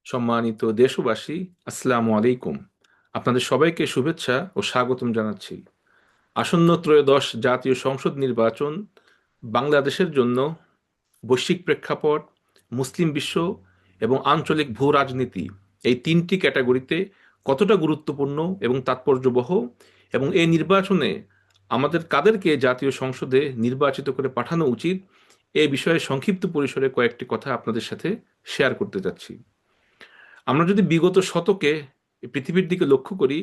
সম্মানিত দেশবাসী, আসসালামু আলাইকুম। আপনাদের সবাইকে শুভেচ্ছা ও স্বাগতম জানাচ্ছি। আসন্ন ত্রয়োদশ জাতীয় সংসদ নির্বাচন বাংলাদেশের জন্য বৈশ্বিক প্রেক্ষাপট, মুসলিম বিশ্ব এবং আঞ্চলিক ভূ রাজনীতি, এই তিনটি ক্যাটাগরিতে কতটা গুরুত্বপূর্ণ এবং তাৎপর্যবহ, এবং এই নির্বাচনে আমাদের কাদেরকে জাতীয় সংসদে নির্বাচিত করে পাঠানো উচিত, এ বিষয়ে সংক্ষিপ্ত পরিসরে কয়েকটি কথা আপনাদের সাথে শেয়ার করতে যাচ্ছি। আমরা যদি বিগত শতকে পৃথিবীর দিকে লক্ষ্য করি,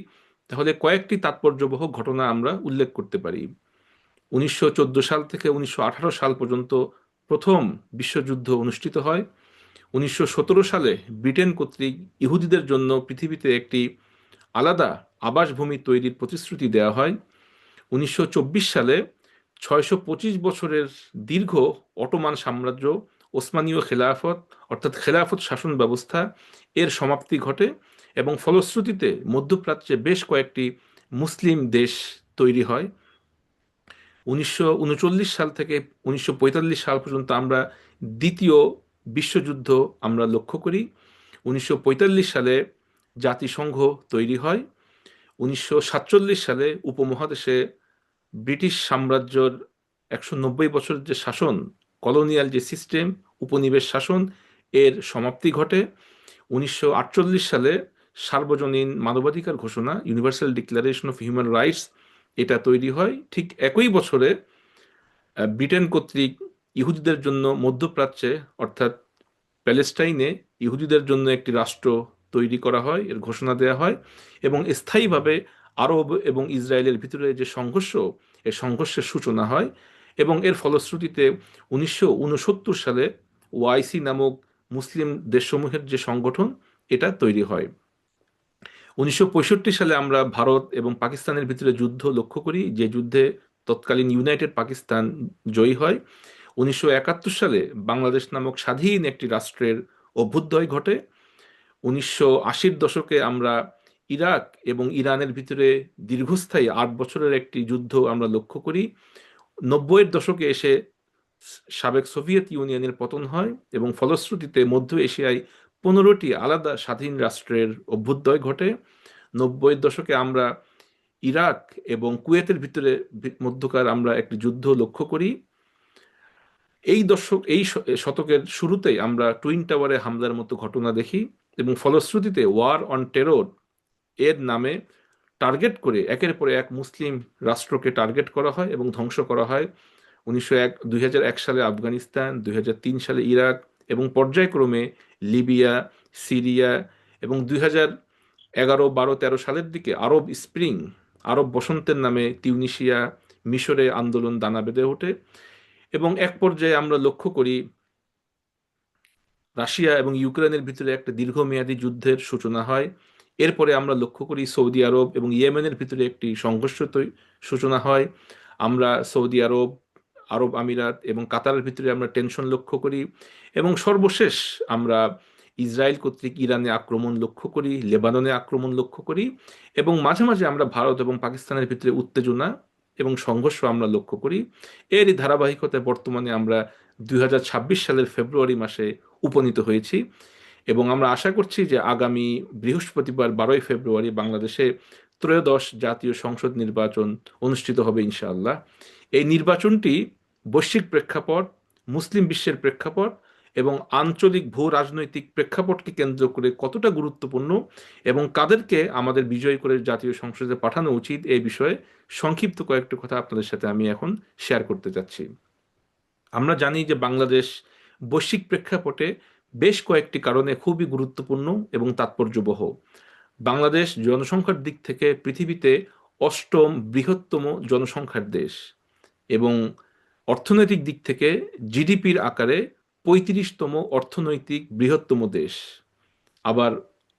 তাহলে কয়েকটি তাৎপর্যবহ ঘটনা আমরা উল্লেখ করতে পারি। 1914 সাল থেকে 1918 সাল পর্যন্ত প্রথম বিশ্বযুদ্ধ অনুষ্ঠিত হয়। 1917 সালে ব্রিটেন কর্তৃক ইহুদিদের জন্য পৃথিবীতে একটি আলাদা আবাসভূমি তৈরির প্রতিশ্রুতি দেওয়া হয়। 1924 সালে 625 বছরের দীর্ঘ অটোমান সাম্রাজ্য, ওসমানীয় খেলাফত অর্থাৎ খেলাফত শাসন ব্যবস্থা এর সমাপ্তি ঘটে, এবং ফলশ্রুতিতে মধ্যপ্রাচ্যে বেশ কয়েকটি মুসলিম দেশ তৈরি হয়। 1939 সাল থেকে 1945 সাল পর্যন্ত আমরা দ্বিতীয় বিশ্বযুদ্ধ আমরা লক্ষ্য করি। 1945 সালে জাতিসংঘ তৈরি হয়। 1947 সালে উপমহাদেশে ব্রিটিশ সাম্রাজ্যর 190 বছরের যে শাসন, কলোনিয়াল যে সিস্টেম, উপনিবেশ শাসন, এর সমাপ্তি ঘটে। 1948 সালে সার্বজনীন মানবাধিকার ঘোষণা, universal declaration of human rights, এটা তৈরি হয়। ঠিক একই বছরে ব্রিটেন কর্তৃক ইহুদিদের জন্য মধ্যপ্রাচ্যে অর্থাৎ প্যালেস্টাইনে ইহুদিদের জন্য একটি রাষ্ট্র তৈরি করা হয়, এর ঘোষণা দেওয়া হয়, এবং স্থায়ীভাবে আরব এবং ইসরায়েলের ভিতরে যে সংঘর্ষ, এই সংঘর্ষের সূচনা হয়। এবং এর ফলশ্রুতিতে 1969 সালে ওআইসি নামক মুসলিম দেশসমূহের যে সংগঠন, এটা তৈরি হয়। 1965 সালে আমরা ভারত এবং পাকিস্তানের ভিতরে যুদ্ধ লক্ষ্য করি, যে যুদ্ধে তৎকালীন ইউনাইটেড পাকিস্তান জয়ী হয়। 1971 সালে বাংলাদেশ নামক স্বাধীন একটি রাষ্ট্রের অভ্যুদয় ঘটে। 1980-র দশকে আমরা ইরাক এবং ইরানের ভিতরে দীর্ঘস্থায়ী 8 বছরের একটি যুদ্ধ আমরা লক্ষ্য করি। 90-এর দশকে এসে সাবেক সোভিয়েত ইউনিয়নের পতন হয়, এবং ফলশ্রুতিতে মধ্য এশিয়ায় 15টি আলাদা স্বাধীন রাষ্ট্রের অভ্যুদয় ঘটে। 90-এর দশকে আমরা ইরাক এবং কুয়েতের ভিতরে মধ্যকার আমরা একটি যুদ্ধ লক্ষ্য করি। এই শতকের শুরুতেই আমরা টুইন টাওয়ারে হামলার মতো ঘটনা দেখি, এবং ফলশ্রুতিতে ওয়ার অন টেরর এর নামে টার্গেট করে একের পর এক মুসলিম রাষ্ট্রকে টার্গেট করা হয় এবং ধ্বংস করা হয়। 2001 সালে আফগানিস্তান, 2003 সালে ইরাক, এবং পর্যায়ক্রমে লিবিয়া, সিরিয়া, এবং 2011, 12, 13 সালের দিকে আরব স্প্রিং, আরব বসন্তের নামে তিউনিসিয়া, মিশরে আন্দোলন দানা বেঁধে ওঠে। এবং এক পর্যায়ে আমরা লক্ষ্য করি রাশিয়া এবং ইউক্রেনের ভিতরে একটা দীর্ঘমেয়াদী যুদ্ধের সূচনা হয়। এরপরে আমরা লক্ষ্য করি সৌদি আরব এবং ইয়েমেনের ভিতরে একটি সংঘর্ষ সূচনা হয়। আমরা সৌদি আরব, আরব আমিরাত এবং কাতারের ভিতরে আমরা টেনশন লক্ষ্য করি, এবং সর্বশেষ আমরা ইসরায়েল কর্তৃক ইরানে আক্রমণ লক্ষ্য করি, লেবাননে আক্রমণ লক্ষ্য করি, এবং মাঝে মাঝে আমরা ভারত এবং পাকিস্তানের ভিতরে উত্তেজনা এবং সংঘর্ষ আমরা লক্ষ্য করি। এরই ধারাবাহিকতায় বর্তমানে আমরা 2026 সালের ফেব্রুয়ারি মাসে উপনীত হয়েছি, এবং আমরা আশা করছি যে আগামী বৃহস্পতিবার 12ই ফেব্রুয়ারি বাংলাদেশে ত্রয়োদশ জাতীয় সংসদ নির্বাচন অনুষ্ঠিত হবে ইনশাআল্লাহ। এই নির্বাচনটি বৈশ্বিক প্রেক্ষাপট, মুসলিম বিশ্বের প্রেক্ষাপট এবং আঞ্চলিক ভূ রাজনৈতিক প্রেক্ষাপটকে কেন্দ্র করে কতটা গুরুত্বপূর্ণ, এবং কাদেরকে আমাদের বিজয়ী করে জাতীয় সংসদে পাঠানো উচিত, এই বিষয়ে সংক্ষিপ্ত কয়েকটি কথা আপনাদের সাথে আমি এখন শেয়ার করতে চাচ্ছি। আমরা জানি যে বাংলাদেশ বৈশ্বিক প্রেক্ষাপটে বেশ কয়েকটি কারণে খুবই গুরুত্বপূর্ণ এবং তাৎপর্যবহ। বাংলাদেশ জনসংখ্যার দিক থেকে পৃথিবীতে অষ্টম বৃহত্তম জনসংখ্যার দেশ, এবং অর্থনৈতিক দিক থেকে জিডিপির আকারে 35তম অর্থনৈতিক বৃহত্তম দেশ। আবার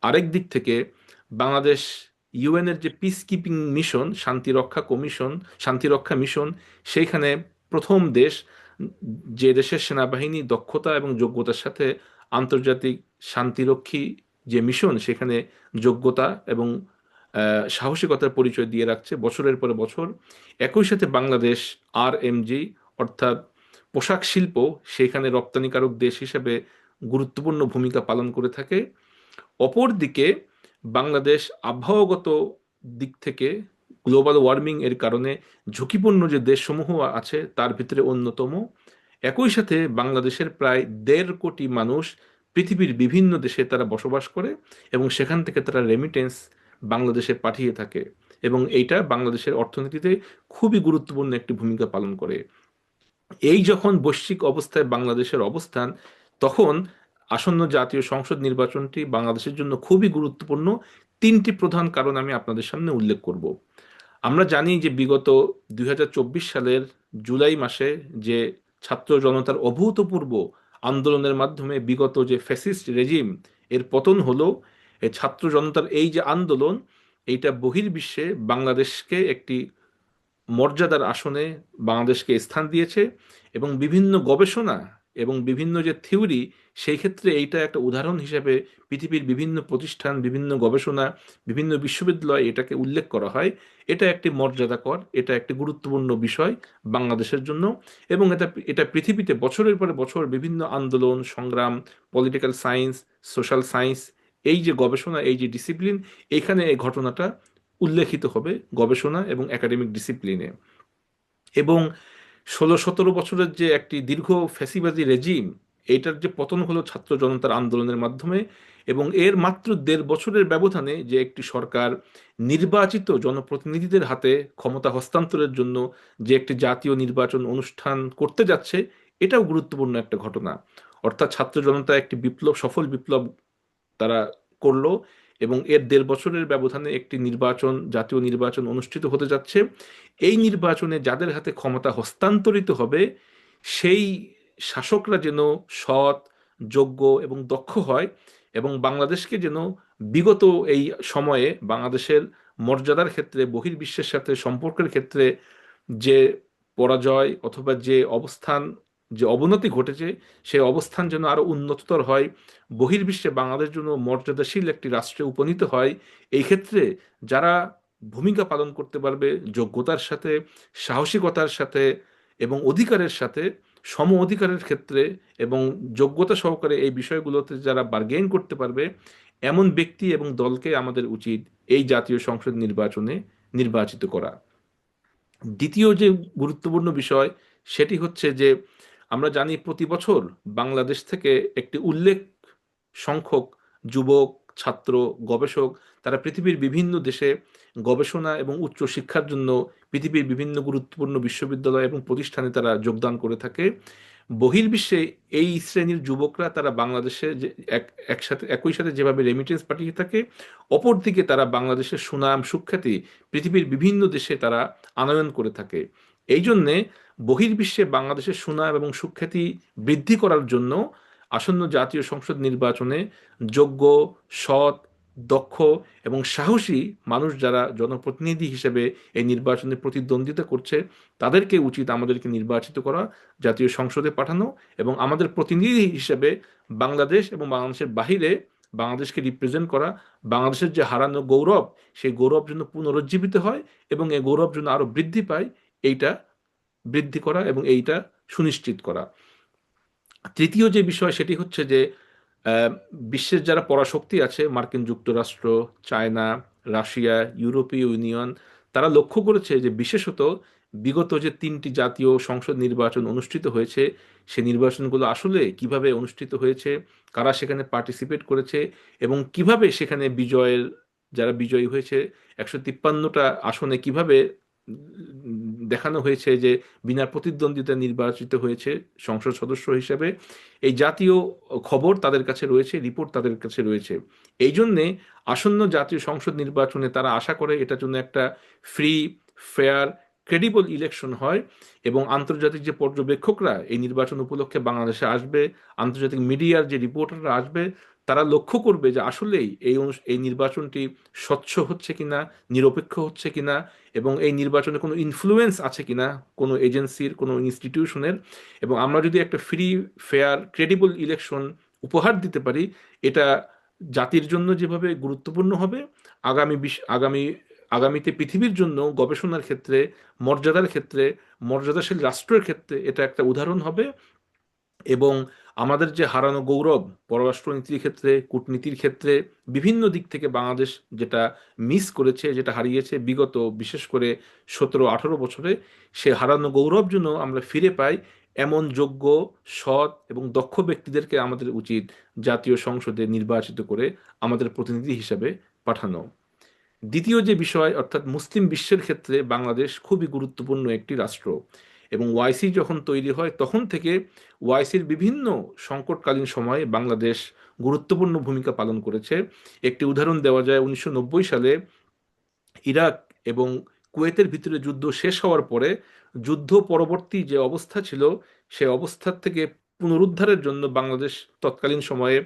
আরেক দিক থেকে বাংলাদেশ ইউএনের যে পিস কিপিং মিশন, শান্তিরক্ষা মিশন, সেইখানে প্রথম দেশ, যে দেশের সেনাবাহিনী দক্ষতা এবং যোগ্যতার সাথে আন্তর্জাতিক শান্তিরক্ষী যে মিশন, সেখানে যোগ্যতা এবং সাহসিকতার পরিচয় দিয়ে রাখছে বছরের পর বছর। একই সাথে বাংলাদেশ আরএমজি অর্থাৎ পোশাক শিল্প, সেখানে রপ্তানিকারক দেশ হিসেবে গুরুত্বপূর্ণ ভূমিকা পালন করে থাকে। অপরদিকে বাংলাদেশ আবহাওয়াগত দিক থেকে গ্লোবাল ওয়ার্মিং এর কারণে ঝুঁকিপূর্ণ যে দেশসমূহ আছে তার ভিতরে অন্যতম। একই সাথে বাংলাদেশের প্রায় 1.5 কোটি মানুষ পৃথিবীর বিভিন্ন দেশে তারা বসবাস করে এবং সেখান থেকে তারা রেমিটেন্স বাংলাদেশে পাঠিয়ে থাকে, এবং এইটা বাংলাদেশের অর্থনীতিতে খুবই গুরুত্বপূর্ণ একটি ভূমিকা পালন করে। এই যখন বৈশ্বিক অবস্থায় বাংলাদেশের অবস্থান, তখন আসন্ন জাতীয় সংসদ নির্বাচনটি বাংলাদেশের জন্য খুবই গুরুত্বপূর্ণ। 3টি প্রধান কারণ আমি আপনাদের সামনে উল্লেখ করব। আমরা জানি যে বিগত 2024 সালের জুলাই মাসে যে ছাত্র জনতার অভূতপূর্ব আন্দোলনের মাধ্যমে বিগত যে ফ্যাসিস্ট রেজিম এর পতন হলো, এই ছাত্র জনতার এই যে আন্দোলন, এইটা বহির্বিশ্বে বাংলাদেশকে একটি মর্যাদার আসনে বাংলাদেশকে স্থান দিয়েছে, এবং বিভিন্ন গবেষণা এবং বিভিন্ন যে থিওরি, সেই ক্ষেত্রে এইটা একটা উদাহরণ হিসেবে পৃথিবীর বিভিন্ন প্রতিষ্ঠান, বিভিন্ন গবেষণা, বিভিন্ন বিশ্ববিদ্যালয় এটাকে উল্লেখ করা হয়। এটা একটি মর্যাদাকর, এটা একটি গুরুত্বপূর্ণ বিষয় বাংলাদেশের জন্য। এবং এটা এটা পৃথিবীতে বছরের পর বছর বিভিন্ন আন্দোলন সংগ্রাম, পলিটিক্যাল সায়েন্স, সোশ্যাল সায়েন্স, এই যে গবেষণা, এই যে ডিসিপ্লিন, এইখানে এই ঘটনাটা উল্লেখিত হবে গবেষণা এবং একাডেমিক ডিসিপ্লিনে। এবং 16-17 বছরের যে একটি দীর্ঘ ফ্যাসিবাদী রেজিম, এইটার যে পতন হলো ছাত্র জনতার আন্দোলনের মাধ্যমে, এবং এর মাত্র 1.5 বছরের ব্যবধানে যে একটি সরকার নির্বাচিত জনপ্রতিনিধিদের হাতে ক্ষমতা হস্তান্তরের জন্য যে একটি জাতীয় নির্বাচন অনুষ্ঠান করতে যাচ্ছে, এটাও গুরুত্বপূর্ণ একটা ঘটনা। অর্থাৎ ছাত্র জনতা একটি বিপ্লব, সফল বিপ্লব তারা করলো, এবং এর 1.5 বছরের ব্যবধানে একটি নির্বাচন, জাতীয় নির্বাচন অনুষ্ঠিত হতে যাচ্ছে। এই নির্বাচনে যাদের হাতে ক্ষমতা হস্তান্তরিত হবে, সেই শাসকরা যেন সৎ, যোগ্য এবং দক্ষ হয়, এবং বাংলাদেশকে যেন বিগত এই সময়ে বাংলাদেশের মর্যাদার ক্ষেত্রে, বহির্বিশ্বের সাথে সম্পর্কের ক্ষেত্রে যে পরাজয় অথবা যে অবস্থান, যে অবনতি ঘটেছে, সেই অবস্থান যেন আরো উন্নততর হয়, বহির্বিশ্বে বাংলাদেশ জন্য মর্যাদাশীল একটি রাষ্ট্রে উপনীত হয়। এই ক্ষেত্রে যারা ভূমিকা পালন করতে পারবে যোগ্যতার সাথে, সাহসিকতার সাথে এবং অধিকারের সাথে, সম অধিকারের ক্ষেত্রে এবং যোগ্যতা সহকারে এই বিষয়গুলোতে যারা বার্গেইন করতে পারবে, এমন ব্যক্তি এবং দলকে আমাদের উচিত এই জাতীয় সংসদ নির্বাচনে নির্বাচিত করা। দ্বিতীয় যে গুরুত্বপূর্ণ বিষয়, সেটি হচ্ছে যে আমরা জানি প্রতি বছর বাংলাদেশ থেকে একটি উল্লেখ সংখ্যক যুবক, ছাত্র, গবেষক, তারা পৃথিবীর বিভিন্ন দেশে গবেষণা এবং উচ্চ শিক্ষার জন্য পৃথিবীর বিভিন্ন গুরুত্বপূর্ণ বিশ্ববিদ্যালয় এবং প্রতিষ্ঠানে তারা যোগদান করে থাকে। বহির্বিশ্বে এই শ্রেণীর যুবকরা তারা বাংলাদেশে একসাথে একই সাথে যেভাবে রেমিটেন্স পাঠিয়ে থাকে, অপরদিকে তারা বাংলাদেশের সুনাম সুখ্যাতি পৃথিবীর বিভিন্ন দেশে তারা আনয়ন করে থাকে। এই জন্যে বহির্বিশ্বে বাংলাদেশের সুনাম এবং সুখ্যাতি বৃদ্ধি করার জন্য আসন্ন জাতীয় সংসদ নির্বাচনে যোগ্য, সৎ, দক্ষ এবং সাহসী মানুষ যারা জনপ্রতিনিধি হিসেবে এই নির্বাচনে প্রতিদ্বন্দ্বিতা করছে, তাদেরকে উচিত আমাদেরকে নির্বাচিত করা, জাতীয় সংসদে পাঠানো, এবং আমাদের প্রতিনিধি হিসেবে বাংলাদেশ এবং বাংলাদেশের বাহিরে বাংলাদেশকে রিপ্রেজেন্ট করা। বাংলাদেশের যে হারানো গৌরব, সেই গৌরব যেন পুনরুজ্জীবিত হয় এবং এই গৌরব যেন আরো বৃদ্ধি পায়, এইটা বৃদ্ধি করা এবং এইটা সুনিশ্চিত করা। তৃতীয় যে বিষয়, সেটি হচ্ছে যে আহ, বিশ্বের যারা পরাশক্তি আছে, মার্কিন যুক্তরাষ্ট্র, চায়না, রাশিয়া, ইউরোপীয় ইউনিয়ন, তারা লক্ষ্য করেছে যে বিশেষত বিগত যে 3টি জাতীয় সংসদ নির্বাচন অনুষ্ঠিত হয়েছে, সে নির্বাচনগুলো আসলে কিভাবে অনুষ্ঠিত হয়েছে, কারা সেখানে পার্টিসিপেট করেছে, এবং কিভাবে সেখানে যারা বিজয়ী হয়েছে 153টা আসনে কিভাবে দেখানো হয়েছে যে বিনা প্রতিদ্বন্দ্বিতা নির্বাচিত হয়েছে সংসদ সদস্য হিসেবে। এই জাতীয় খবর তাদের কাছে রয়েছে, রিপোর্ট তাদের কাছে রয়েছে। এই জন্যে আসন্ন জাতীয় সংসদ নির্বাচনে তারা আশা করে এটার জন্য একটা ফ্রি, ফেয়ার, ক্রেডিবল ইলেকশন হয়, এবং আন্তর্জাতিক যে পর্যবেক্ষকরা এই নির্বাচন উপলক্ষে বাংলাদেশে আসবে, আন্তর্জাতিক মিডিয়ার যে রিপোর্টাররা আসবে, তারা লক্ষ্য করবে যে আসলেই এই নির্বাচনটি স্বচ্ছ হচ্ছে কিনা, নিরপেক্ষ হচ্ছে কিনা, এবং এই নির্বাচনে কোনো ইনফ্লুয়েন্স আছে কিনা কোনো এজেন্সির, কোনো ইনস্টিটিউশনের। এবং আমরা যদি একটা ফ্রি, ফেয়ার, ক্রেডিবল ইলেকশন উপহার দিতে পারি, এটা জাতির জন্য যেভাবে গুরুত্বপূর্ণ হবে, আগামী আগামীতে পৃথিবীর জন্য গবেষণার ক্ষেত্রে, মর্যাদার ক্ষেত্রে, মর্যাদাশীল রাষ্ট্রের ক্ষেত্রে এটা একটা উদাহরণ হবে। এবং আমাদের যে হারানো গৌরব পররাষ্ট্রনীতির ক্ষেত্রে, কূটনীতির ক্ষেত্রে বিভিন্ন দিক থেকে বাংলাদেশ যেটা মিস করেছে, যেটা হারিয়েছে বিগত বিশেষ করে 17-18 বছরে, সে হারানো গৌরব যেন আমরা ফিরে পাই, এমন যোগ্য, সৎ এবং দক্ষ ব্যক্তিদেরকে আমাদের উচিত জাতীয় সংসদে নির্বাচিত করে আমাদের প্রতিনিধি হিসাবে পাঠানো। দ্বিতীয় যে বিষয়, অর্থাৎ মুসলিম বিশ্বের ক্ষেত্রে বাংলাদেশ খুবই গুরুত্বপূর্ণ একটি রাষ্ট্র, এবং ওয়াইসি যখন তৈরি হয় তখন থেকে ওয়াইসির বিভিন্ন সংকটকালীন সময়ে বাংলাদেশ গুরুত্বপূর্ণ ভূমিকা পালন করেছে। একটি উদাহরণ দেওয়া যায়, 1990 সালে ইরাক এবং কুয়েতের ভিতরে যুদ্ধ শেষ হওয়ার পরে যুদ্ধ পরবর্তী যে অবস্থা ছিল, সে অবস্থার থেকে পুনরুদ্ধারের জন্য বাংলাদেশ তৎকালীন সময়ে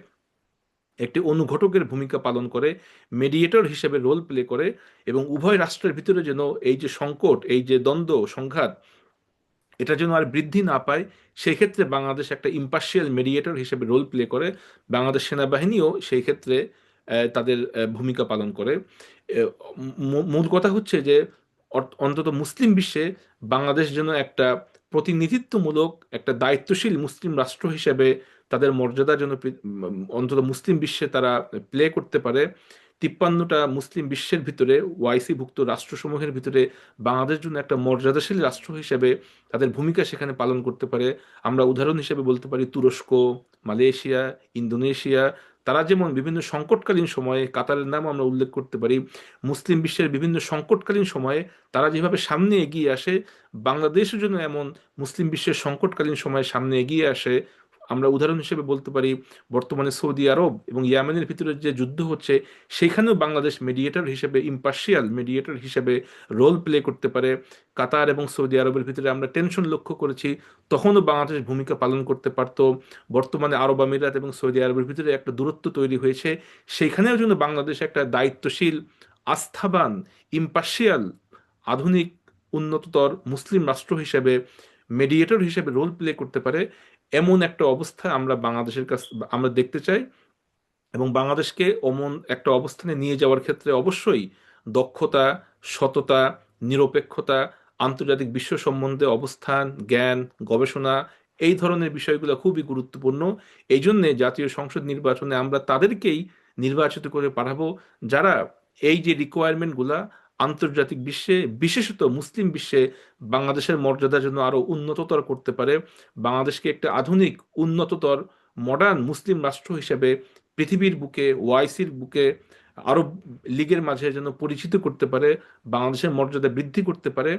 একটি অনুঘটকের ভূমিকা পালন করে, মেডিয়েটর হিসেবে রোল প্লে করে, এবং উভয় রাষ্ট্রের ভিতরে যেন এই যে সংকট, এই যে দ্বন্দ্ব সংঘাত, এটা যেন আর বৃদ্ধি না পায়, সেই ক্ষেত্রে বাংলাদেশ একটা ইম্পার্শিয়াল মেডিয়েটর হিসেবে রোল প্লে করে। বাংলাদেশ সেনাবাহিনীও সেই ক্ষেত্রে তাদের ভূমিকা পালন করে। মূল কথা হচ্ছে যে অন্তত মুসলিম বিশ্বে বাংলাদেশ যেন একটা প্রতিনিধিত্বমূলক, একটা দায়িত্বশীল মুসলিম রাষ্ট্র হিসেবে তাদের মর্যাদা যেন অন্তত মুসলিম বিশ্বে তারা প্লে করতে পারে। 53টা মুসলিম বিশ্বের ভিতরে, ওয়াইসি ভুক্ত রাষ্ট্রসমূহের ভিতরে বাংলাদেশ জন্য একটা মর্যাদাশীল রাষ্ট্র হিসেবে তাদের ভূমিকা সেখানে পালন করতে পারে। আমরা উদাহরণ হিসেবে বলতে পারি তুরস্ক, মালয়েশিয়া, ইন্দোনেশিয়া। তারা যেমন বিভিন্ন সংকটকালীন সময়ে, কাতারের নাম আমরা উল্লেখ করতে পারি, মুসলিম বিশ্বের বিভিন্ন সংকটকালীন সময়ে তারা যেভাবে সামনে এগিয়ে আসে, বাংলাদেশের জন্য এমন মুসলিম বিশ্বের সংকটকালীন সময়ে সামনে এগিয়ে আসে। আমরা উদাহরণ হিসেবে বলতে পারি বর্তমানে সৌদি আরব এবং ইয়েমেনের ভিতরে যে যুদ্ধ হচ্ছে, সেখানেও বাংলাদেশ মেডিয়েটর হিসেবে, ইম্পার্শিয়াল মেডিয়েটর হিসেবে রোল প্লে করতে পারে। কাতার এবং সৌদি আরবের ভিতরে আমরা টেনশন লক্ষ্য করেছি, তখনও বাংলাদেশ ভূমিকা পালন করতে পারত। বর্তমানে আরব আমিরাত এবং সৌদি আরবের ভিতরে একটা দূরত্ব তৈরি হয়েছে, সেইখানেও জন্য বাংলাদেশ একটা দায়িত্বশীল, আস্থাবান, ইম্পার্শিয়াল, আধুনিক, উন্নততর মুসলিম রাষ্ট্র হিসেবে, মেডিয়েটর হিসেবে রোল প্লে করতে পারে। এমন একটা অবস্থা আমরা বাংলাদেশের কাছ আমরা দেখতে চাই, এবং বাংলাদেশকে অমন একটা অবস্থানে নিয়ে যাওয়ার ক্ষেত্রে অবশ্যই দক্ষতা, সততা, নিরপেক্ষতা, আন্তর্জাতিক বিশ্ব সম্বন্ধে অবস্থান, জ্ঞান, গবেষণা, এই ধরনের বিষয়গুলো খুবই গুরুত্বপূর্ণ। এই জন্যে জাতীয় সংসদ নির্বাচনে আমরা তাদেরকেই নির্বাচিত করে পাঠাবো, যারা এই যে রিকোয়ারমেন্টগুলা আন্তর্জাতিক বিশ্বে, বিশেষত মুসলিম বিশ্বে বাংলাদেশের মর্যাদা যেন আরো উন্নততর করতে পারে, বাংলাদেশকে একটা আধুনিক, উন্নততর, মডার্ন মুসলিম রাষ্ট্র হিসেবে পৃথিবীর বুকে, ওয়াইসির বুকে, আরব লীগের মাঝে যেন পরিচিত করতে পারে, বাংলাদেশের মর্যাদা বৃদ্ধি করতে পারে,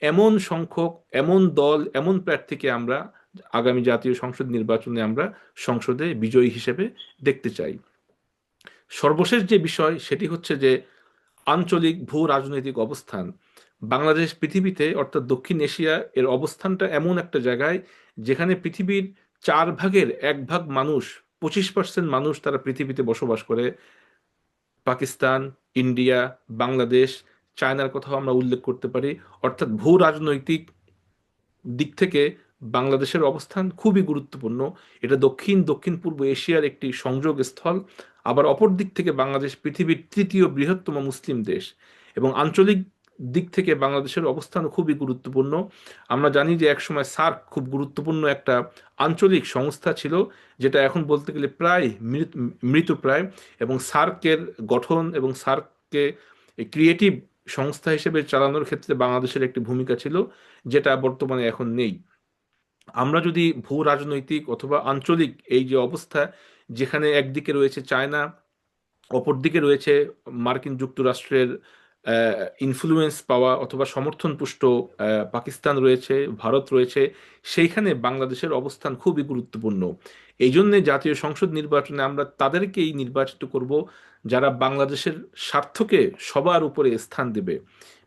এমন সংখ্যক, এমন দল, এমন প্রার্থীকে আমরা আগামী জাতীয় সংসদ নির্বাচনে আমরা সংসদে বিজয়ী হিসেবে দেখতে চাই। সর্বশেষ যে বিষয়, সেটি হচ্ছে যে আঞ্চলিক ভূ রাজনৈতিক অবস্থান। বাংলাদেশ পৃথিবীতে, অর্থাৎ দক্ষিণ এশিয়া, এর অবস্থানটা এমন একটা জায়গায় যেখানে পৃথিবীর 1/4 মানুষ, 25% মানুষ তারা পৃথিবীতে বসবাস করে। পাকিস্তান, ইন্ডিয়া, বাংলাদেশ, চায়নার কথাও আমরা উল্লেখ করতে পারি। অর্থাৎ ভূ রাজনৈতিক দিক থেকে বাংলাদেশের অবস্থান খুবই গুরুত্বপূর্ণ। এটা দক্ষিণ দক্ষিণ পূর্ব এশিয়ার একটি সংযোগ স্থল। আবার অপর দিক থেকে বাংলাদেশ পৃথিবীর তৃতীয় বৃহত্তম মুসলিম দেশ, এবং আঞ্চলিক দিক থেকে বাংলাদেশের অবস্থান খুবই গুরুত্বপূর্ণ। আমরা জানি যে একসময় সার্ক খুব গুরুত্বপূর্ণ একটা আঞ্চলিক সংস্থা ছিল, যেটা এখন বলতে গেলে প্রায় মৃতপ্রায়, এবং সার্কের গঠন এবং সার্ককে ক্রিয়েটিভ সংস্থা হিসেবে চালানোর ক্ষেত্রে বাংলাদেশের একটি ভূমিকা ছিল, যেটা বর্তমানে এখন নেই। আমরা যদি ভূ রাজনৈতিক অথবা আঞ্চলিক এই যে অবস্থা, যেখানে একদিকে রয়েছে চায়না, অপরদিকে রয়েছে মার্কিন যুক্তরাষ্ট্রের ইনফ্লুয়েন্স পাওয়া অথবা সমর্থন পুষ্ট পাকিস্তান রয়েছে, ভারত রয়েছে, সেইখানে বাংলাদেশের অবস্থান খুবই গুরুত্বপূর্ণ। এই জন্যে জাতীয় সংসদ নির্বাচনে আমরা তাদেরকেই নির্বাচিত করব, যারা বাংলাদেশের স্বার্থকে সবার উপরে স্থান দেবে।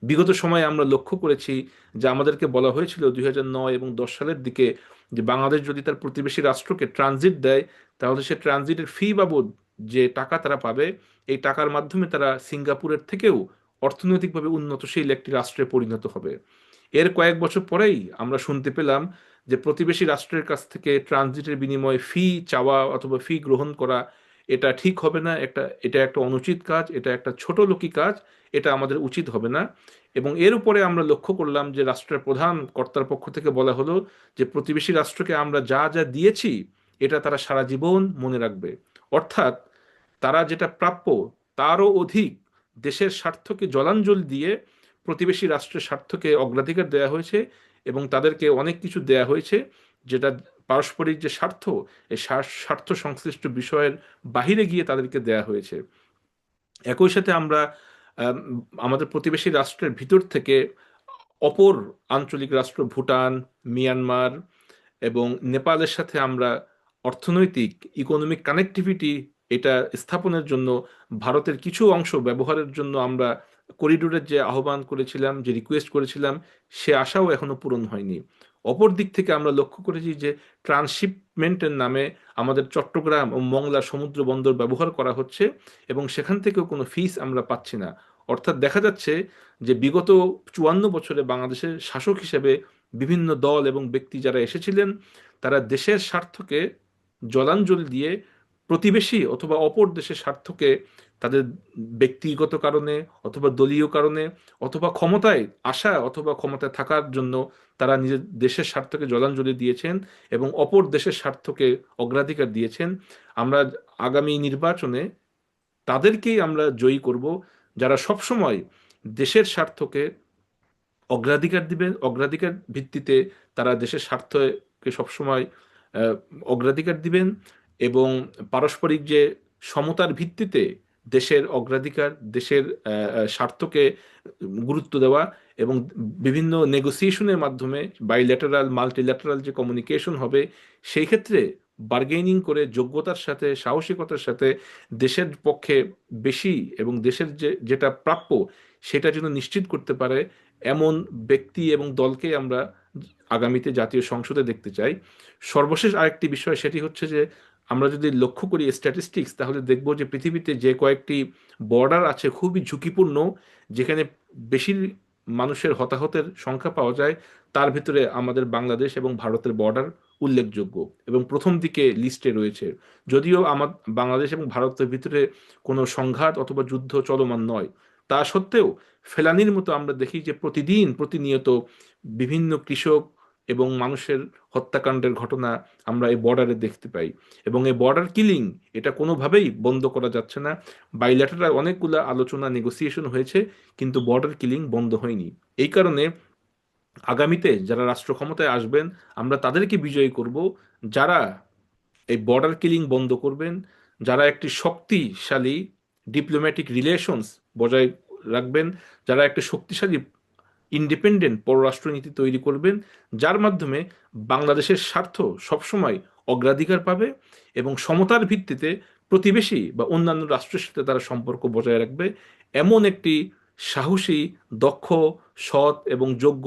বিগত সময়ে আমরা লক্ষ্য করেছি যে আমাদেরকে বলা হয়েছিল 2009 এবং 10 সালের দিকে, যে বাংলাদেশ যদি তার প্রতিবেশী রাষ্ট্রকে ট্রানজিট দেয়, তাহলে সে ট্রানজিটের ফি বাবদ যে টাকা তারা পাবে, এই টাকার মাধ্যমে তারা সিঙ্গাপুরের থেকেও অর্থনৈতিকভাবে উন্নতশীল একটি রাষ্ট্রে পরিণত হবে। এর কয়েক বছর পরেই আমরা শুনতে পেলাম যে প্রতিবেশী রাষ্ট্রের কাছ থেকে ট্রানজিটের বিনিময়ে ফি চাওয়া অথবা ফি গ্রহণ করা, এটা ঠিক হবে না, এটা একটা অনুচিত কাজ, এটা একটা ছোট লোকি কাজ, এটা আমাদের উচিত হবে না। এবং এর উপরে আমরা লক্ষ্য করলাম যে রাষ্ট্রের প্রধান কর্তার পক্ষ থেকে বলা হলো যে প্রতিবেশী রাষ্ট্রকে আমরা যা যা দিয়েছি এটা তারা সারা জীবন মনে রাখবে। অর্থাৎ তারা যেটা প্রাপ্য তারও অধিক দেশের স্বার্থকে জলাঞ্জলি দিয়ে প্রতিবেশী রাষ্ট্রের স্বার্থকে অগ্রাধিকার দেওয়া হয়েছে, এবং তাদেরকে অনেক কিছু দেয়া হয়েছে যেটা পারস্পরিক যে স্বার্থ, এই স্বার্থ সংশ্লিষ্ট বিষয়ের বাহিরে গিয়ে তাদেরকে দেয়া হয়েছে। একই সাথে আমরা আম, আমাদের প্রতিবেশী রাষ্ট্রের ভিতর থেকে অপর আঞ্চলিক রাষ্ট্র ভুটান, মিয়ানমার এবং নেপালের সাথে আমরা অর্থনৈতিক ইকোনমিক কানেক্টিভিটি এটা স্থাপনের জন্য ভারতের কিছু অংশ ব্যবহারের জন্য আমরা করিডোরের যে আহ্বান করেছিলাম, যে রিকোয়েস্ট করেছিলাম, সে আশাও এখনো পূরণ হয়নি। অপর দিক থেকে আমরা লক্ষ্য করেছি যে ট্রান্সশিপমেন্টের নামে আমাদের চট্টগ্রাম ও মংলা সমুদ্র বন্দর ব্যবহার করা হচ্ছে এবং সেখান থেকেও কোনো ফিস আমরা পাচ্ছি না। অর্থাৎ দেখা যাচ্ছে যে বিগত 54 বছরে বাংলাদেশের শাসক হিসেবে বিভিন্ন দল এবং ব্যক্তি যারা এসেছিলেন তারা দেশের স্বার্থকে জলাঞ্জলি দিয়ে প্রতিবেশী অথবা অপর দেশের স্বার্থকে তাদের ব্যক্তিগত কারণে অথবা দলীয় কারণে অথবা ক্ষমতায় আসা অথবা ক্ষমতায় থাকার জন্য তারা নিজের দেশের স্বার্থকে জলাঞ্জলি দিয়েছেন এবং অপর দেশের স্বার্থকে অগ্রাধিকার দিয়েছেন। আমরা আগামী নির্বাচনে তাদেরকেই আমরা জয়ী করব যারা সবসময় দেশের স্বার্থকে অগ্রাধিকার দিবেন, অগ্রাধিকার ভিত্তিতে তারা দেশের স্বার্থকে সবসময় আহ, অগ্রাধিকার দিবেন এবং পারস্পরিক যে সমতার ভিত্তিতে দেশের অগ্রাধিকার, দেশের স্বার্থকে গুরুত্ব দেওয়া এবং বিভিন্ন নেগোসিয়েশনের মাধ্যমে বাইল্যাটারাল মাল্টিল্যাটারাল যে কমিউনিকেশন হবে সেই ক্ষেত্রে বার্গেনিং করে যোগ্যতার সাথে সাহসিকতার সাথে দেশের পক্ষে বেশি এবং দেশের যেটা প্রাপ্য সেটা যেন নিশ্চিত করতে পারে এমন ব্যক্তি এবং দলকে আমরা আগামীতে জাতীয় সংসদে দেখতে চাই। সর্বশেষ আরেকটি বিষয় সেটি হচ্ছে যে আমরা যদি লক্ষ্য করি স্ট্যাটিস্টিক্স তাহলে দেখব যে পৃথিবীতে যে কয়েকটি বর্ডার আছে খুবই ঝুঁকিপূর্ণ, যেখানে বেশি মানুষের হতাহতের সংখ্যা পাওয়া যায়, তার ভিতরে আমাদের বাংলাদেশ এবং ভারতের বর্ডার উল্লেখযোগ্য এবং প্রথম দিকে লিস্টে রয়েছে। যদিও বাংলাদেশ এবং ভারতের ভিতরে কোনো সংঘাত অথবা যুদ্ধ চলমান নয়, তা সত্ত্বেও ফেলানির মতো আমরা দেখি যে প্রতিদিন প্রতিনিয়ত বিভিন্ন কৃষক এবং মানুষের হত্যাকাণ্ডের ঘটনা আমরা এই বর্ডারে দেখতে পাই এবং এই বর্ডার কিলিং এটা কোনোভাবেই বন্ধ করা যাচ্ছে না। বাইল্যাটারাল অনেকগুলো আলোচনা নেগোসিয়েশন হয়েছে কিন্তু বর্ডার কিলিং বন্ধ হয়নি। এই কারণে আগামীতে যারা রাষ্ট্র ক্ষমতায় আসবেন আমরা তাদেরকে বিজয়ী করব যারা এই বর্ডার কিলিং বন্ধ করবেন, যারা একটি শক্তিশালী ডিপ্লোম্যাটিক রিলেশনস বজায় রাখবেন, যারা একটি শক্তিশালী ইন্ডিপেন্ডেন্ট পররাষ্ট্রনীতি তৈরি করবেন, যার মাধ্যমে বাংলাদেশের স্বার্থ সবসময় অগ্রাধিকার পাবে এবং সমতার ভিত্তিতে প্রতিবেশী বা অন্যান্য রাষ্ট্রের সাথে তারা সম্পর্ক বজায় রাখবে। এমন একটি সাহসী, দক্ষ, সৎ এবং যোগ্য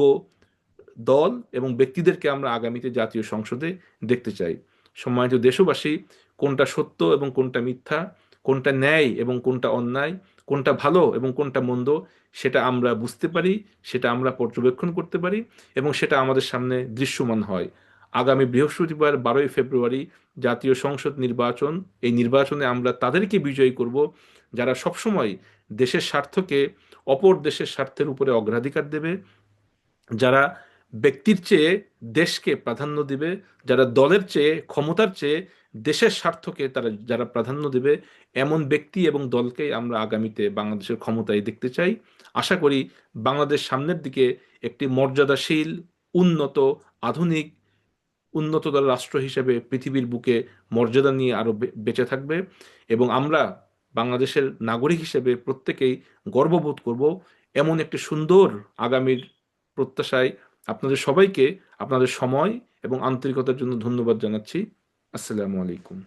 দল এবং ব্যক্তিদেরকে আমরা আগামীতে জাতীয় সংসদে দেখতে চাই। সম্মানিত দেশবাসী, কোনটা সত্য এবং কোনটা মিথ্যা, কোনটা ন্যায় এবং কোনটা অন্যায়, কোনটা ভালো এবং কোনটা মন্দ, সেটা আমরা বুঝতে পারি, সেটা আমরা পর্যবেক্ষণ করতে পারি এবং সেটা আমাদের সামনে দৃশ্যমান হয়। আগামী বৃহস্পতিবার 12ই ফেব্রুয়ারি জাতীয় সংসদ নির্বাচন, এই নির্বাচনে আমরা তাদেরকে বিজয়ী করব যারা সবসময় দেশের স্বার্থকে অপর দেশের স্বার্থের উপরে অগ্রাধিকার দেবে, যারা ব্যক্তির চেয়ে দেশকে প্রাধান্য দিবে, যারা দলের চেয়ে ক্ষমতার চেয়ে দেশের স্বার্থকে যারা প্রাধান্য দিবে, এমন ব্যক্তি এবং দলকেই আমরা আগামীতে বাংলাদেশের ক্ষমতায় দেখতে চাই। আশা করি বাংলাদেশ সামনের দিকে একটি মর্যাদাশীল, উন্নত, আধুনিক, উন্নততর রাষ্ট্র হিসেবে পৃথিবীর বুকে মর্যাদা নিয়ে আরো বেঁচে থাকবে এবং আমরা বাংলাদেশের নাগরিক হিসেবে প্রত্যেকেই গর্ববোধ করব এমন একটি সুন্দর আগামীর প্রত্যাশায়। আপনাদের সবাইকে আপনাদের সময় এবং আন্তরিকতার জন্য ধন্যবাদ জানাচ্ছি। আসসালামু আলাইকুম।